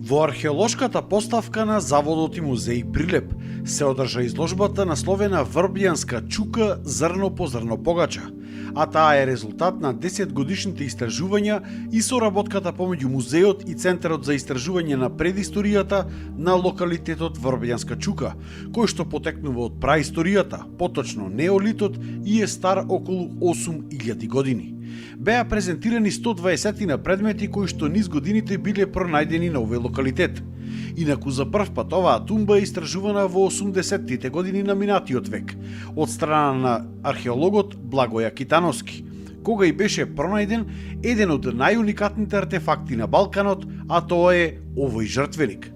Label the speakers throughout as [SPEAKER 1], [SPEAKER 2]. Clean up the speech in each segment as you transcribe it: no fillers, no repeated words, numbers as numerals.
[SPEAKER 1] Во археолошката поставка на Заводот и музеј Прилеп се одржа изложбата насловена Врбјанска чука зрно по зрно погача, а таа е резултат на 10-годишните истражувања и соработката помеѓу музеот и Центарот за истражување на предисторијата на локалитетот Врбјанска чука, кој што потекнува од праисторијата, поточно неолитот и е стар околу 8000 години. Беа презентирани 120 на предмети кои што низ годините биле пронајдени на овој локалитет. Инаку за прв пат оваа тумба е истражувана во 80-тите години на минатиот век од страна на археологот Благоја Китановски, кога и беше пронајден еден од најуникатните артефакти на Балканот, а тоа е овој жртвеник.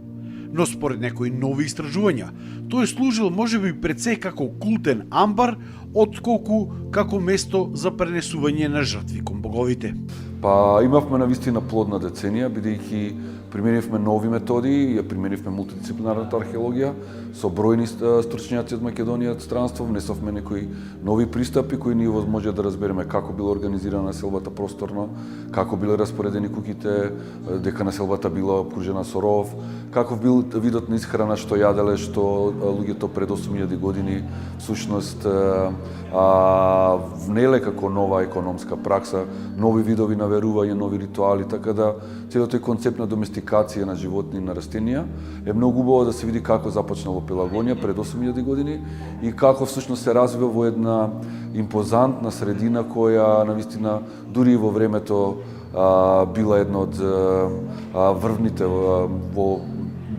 [SPEAKER 1] Но според некои нови истражувања, тој служил можеби пред се како култен амбар, отколку како место за пренесување на жртви кон боговите.
[SPEAKER 2] Па имавме навистина плодна деценија, бидејќи применивме нови методи, ја применивме мултидисциплинарната археологија, со бројни стручњаци од Македонија, од странство, внесовме некои нови пристапи кои ни овозможија да разбереме како била организирана населбата просторно, како биле распоредени куќите, дека населбата била обкружена со ров, каков бил видот на исхрана што јаделе, што луѓето пред 8000 години всушност внеле како нова економска пракса, нови видови на верување, нови ритуали, така да целиот тој концепт на доместикација на животни и на растенија е многу убаво да се види како започнало Пелагонија пред 8000 години и како всушност се развива во една импозантна средина која навистина дури и во времето била една од врвните во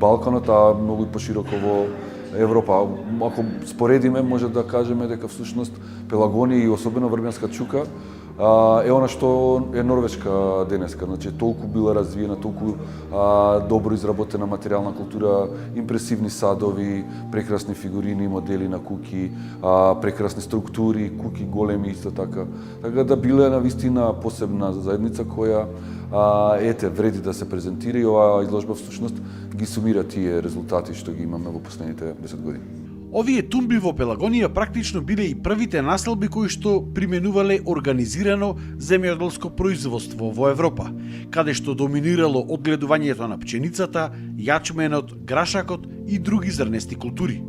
[SPEAKER 2] Балканот, а многу и пошироко во Европа. Ако споредиме, може да кажеме дека всушност Пелагонија и особено Врбјанска чука е она што е Норвешка денеска. Значи, толку била развиена, толку добро изработена материјална култура, импресивни садови, прекрасни фигурини, модели на куќи, прекрасни структури, куќи големи исто така. Така да биле навистина посебна заедница која вреди да се презентира и оваа изложба всушност ги сумира тие резултати што ги имаме во последните 10 години.
[SPEAKER 1] Овие тумби во Пелагонија практично биле и првите населби кои што применувале организирано земјоделско производство во Европа, каде што доминирало одгледувањето на пченицата, јачменот, грашакот и други зрнести култури.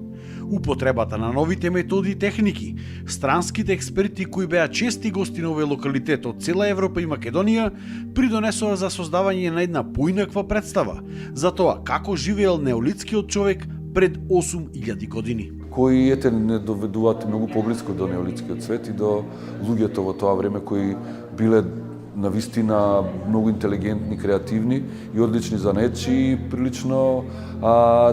[SPEAKER 1] Употребата на новите методи и техники, странските експерти кои беа чести гости на овој локалитет од цела Европа и Македонија придонесоа за создавање на една поинаква представа за тоа како живеел неолитскиот човек пред 8000 години.
[SPEAKER 2] Кои не доведуваат многу поблиску до неолитскиот свет и до луѓето во тоа време кои биле навистина многу интелигентни, креативни и одлични занечи и прилично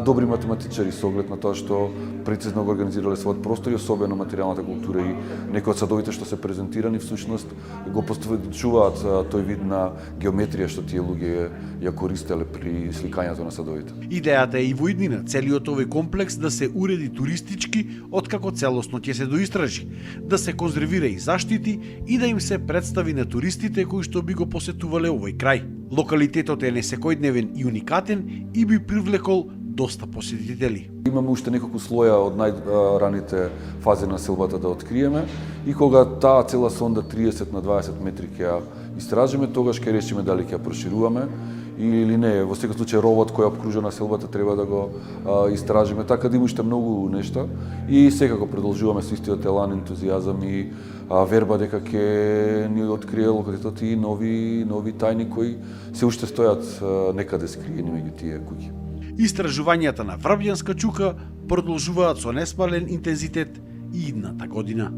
[SPEAKER 2] добри математичари со оглед на тоа што прецизно го организирале својот простор и особено материјалната култура и некои од садовите што се презентирани всушност го потврдуваат тој вид на геометрија што тие луѓе ја користеле при сликањето на садовите.
[SPEAKER 1] Идејата е и во иднина целиот овој комплекс да се уреди туристички откако целосно ќе се доистражи, да се конзервира и заштити и да им се представи на туристите кои што би го посетувале овој крај. Локалитетот е несекојдневен и уникатен и би привлекол доста посетители.
[SPEAKER 2] Имаме уште неколку слоја од најраните фази на селбата да откриеме и кога таа цела сонда 30 на 20 метри ќе ја истражиме, тогаш ќе решиме дали ќе ја прошируваме или не. Во секој случај ровот кој обкружува селбата треба да го истражиме, така да има уште многу нешта и секако продолжуваме со истиот елан, ентузијазам и верба дека ќе ни открие локалитетот и нови тајни кои се уште стојат некаде скриени меѓу тие куќи.
[SPEAKER 1] Истражувањата на Врбјанска чука продолжуваат со несмален интензитет и идната година.